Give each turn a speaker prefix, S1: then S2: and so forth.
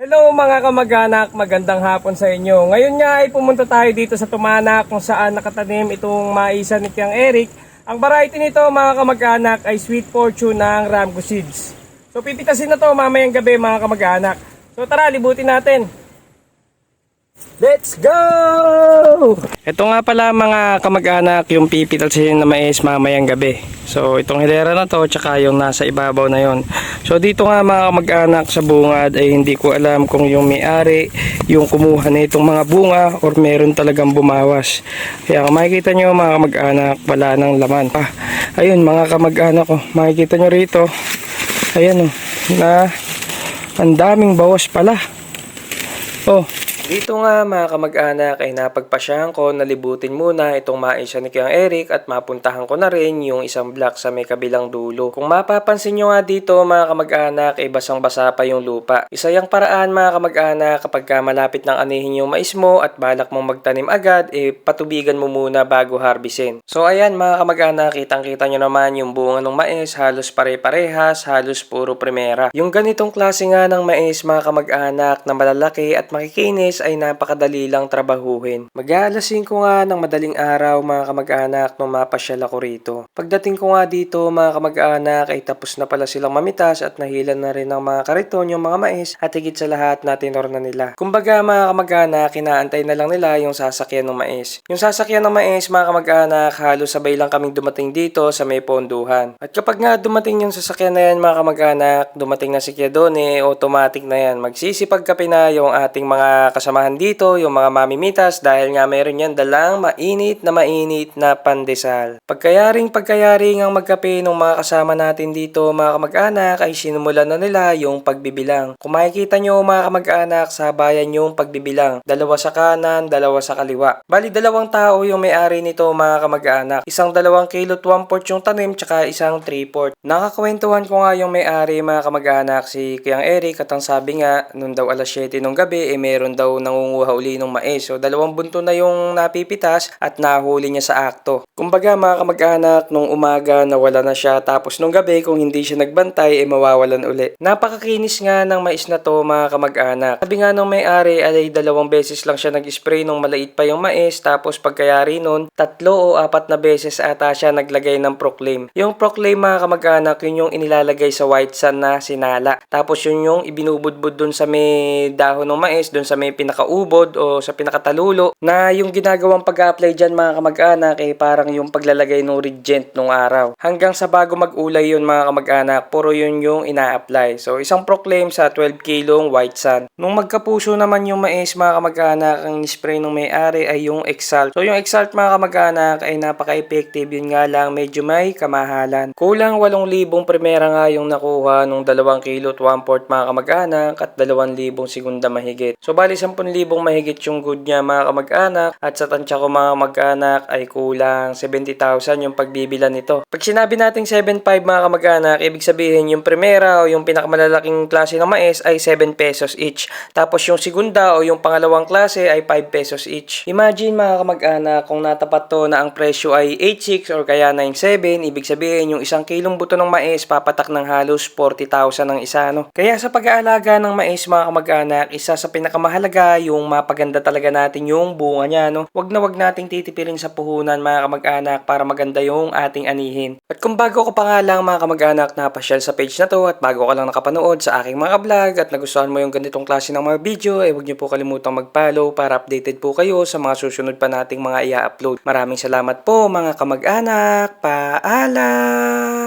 S1: Hello mga kamag-anak, magandang hapon sa inyo. Ngayon nga ay pumunta tayo dito sa Tumana kung saan nakatanim itong maisan ni Tiang Eric. Ang variety nito mga kamag-anak ay Sweet Fortune ng Ramgo Seeds. So pipitasin na to mamayang gabi mga kamag-anak. So tara, libutin natin. Let's go! Ito nga pala mga kamag-anak yung pipitasin na mais mamayang gabi. So itong hilera na to tsaka yung nasa ibabaw na yon. So dito nga mga kamag-anak sa bungad ay hindi ko alam kung yung may-ari yung kumuha na itong mga bunga or meron talagang bumawas. Kaya kung makikita nyo mga kamag-anak wala nang laman. Ayun mga kamag-anak ko, makikita nyo rito. Ayan na ang daming bawas pala. Dito nga mga kamag-anak ay napagpasyahan ko na libutin muna itong maisa ni Kuya Eric at mapuntahan ko na rin yung isang block sa may kabilang dulo. Kung mapapansin nyo nga dito mga kamag-anak ay basang-basa pa yung lupa. Isa yung paraan mga kamag-anak kapag malapit ng anihin yung mais mo at balak mong magtanim agad patubigan mo muna bago harbisin. So ayan mga kamag-anak, kitang-kita nyo naman yung bunga ng mais halos pare-parehas, halos puro primera. Yung ganitong klase nga ng mais mga kamag-anak na malalaki at makikinis ay napakadali lang trabahuhin. Mag-aalas 5 nga ng madaling araw mga kamag-anak nung mapasyal ako rito. Pagdating ko nga dito mga kamag-anak ay tapos na pala silang mamitas at nahilan na rin ng mga kariton yung mga mais at higit sa lahat natinor na nila. Kumbaga mga kamag-anak, kinaantay na lang nila yung sasakyan ng mais. Yung sasakyan ng mais mga kamag-anak halos sabay lang kaming dumating dito sa may ponduhan. At kapag nga dumating yung sasakyan na yan mga kamag-anak, dumating na si Kuya Done, automatic na yan. Magsisipagkape na yung ating mga kasamahan dito, yung mga mamimitas dahil nga meron yan dalang mainit na pandesal. Pagkayaring ang magkape ng mga kasama natin dito mga kamag-anak ay sinumulan na nila yung pagbibilang. Kung makikita nyo mga kamag-anak, sabayan yung pagbibilang. Dalawa sa kanan, dalawa sa kaliwa. Bali 2 tao yung may-ari nito mga kamag-anak. Isang 2 kilot 1/4 yung tanim tsaka isang 3/4. Nakakwentuhan ko nga yung may-ari mga kamag-anak si Kuya Eric at ang sabi nga nung daw alas 7 ng gabi meron daw nangunguha uli ng mais. So 2 bunto na yung napipitas at nahuli niya sa akto. Kumbaga mga kamag-anak, nung umaga nawala na siya tapos nung gabi kung hindi siya nagbantay mawawalan uli. Napakakinis nga ng mais na to mga kamag-anak. Sabi nga nung may-ari ay 2 beses lang siya nag-spray nung maliit pa yung mais tapos pagkayari nun 3 o 4 na beses ata siya naglagay ng Proclaim. Yung Proclaim mga kamag-anak yun yung inilalagay sa white sun na sinala. Tapos yun yung ibinubudbud dun sa may dahon ng mais, dun sa may pinakaubod o sa pinakatalulo na yung ginagawang pag-apply dyan mga kamag-anak parang yung paglalagay ng reagent nung araw. Hanggang sa bago mag-ulay yun mga kamag-anak, puro yun yung ina-apply. So isang Proclaim sa 12 kilong white sun. Nung magkapuso naman yung mais mga kamag-anak, ang spray ng may-ari ay yung Exalt. So yung Exalt mga kamag-anak ay napaka-effective, yun nga lang medyo may kamahalan. Kulang 8,000 primera nga yung nakuha nung 2 kilot 1/4 mga kamag-anak at 2,000 segunda mahigit. So bali 10,000 mahigit yung good niya mga kamag-anak at sa tansya ko mga kamag-anak ay kulang 70,000 yung pagbibilan nito. Pag sinabi nating 7.5 mga kamag-anak, ibig sabihin yung primera o yung pinakamalalaking klase ng mais ay 7 pesos each. Tapos yung segunda o yung pangalawang klase ay 5 pesos each. Imagine mga kamag-anak kung natapat to na ang presyo ay 8.6 or kaya 9.7, ibig sabihin yung 1 kilong buto ng mais papatak ng halos 40,000 ng isa Kaya sa pag-aalaga ng mais mga kamag-anak, isa sa pinakamahalaga yung mapaganda talaga natin yung bunga niya Wag na wag nating titipirin sa puhunan mga kamag-anak para maganda yung ating anihin. At kung bago ko pa nga lang mga kamag-anak napasyal sa page na to at bago ka lang nakapanood sa aking mga vlog at nagustuhan mo yung ganitong klase ng mga video huwag niyo po kalimutang mag-follow para updated po kayo sa mga susunod pa nating mga i-upload. Maraming salamat po mga kamag-anak. Paalam!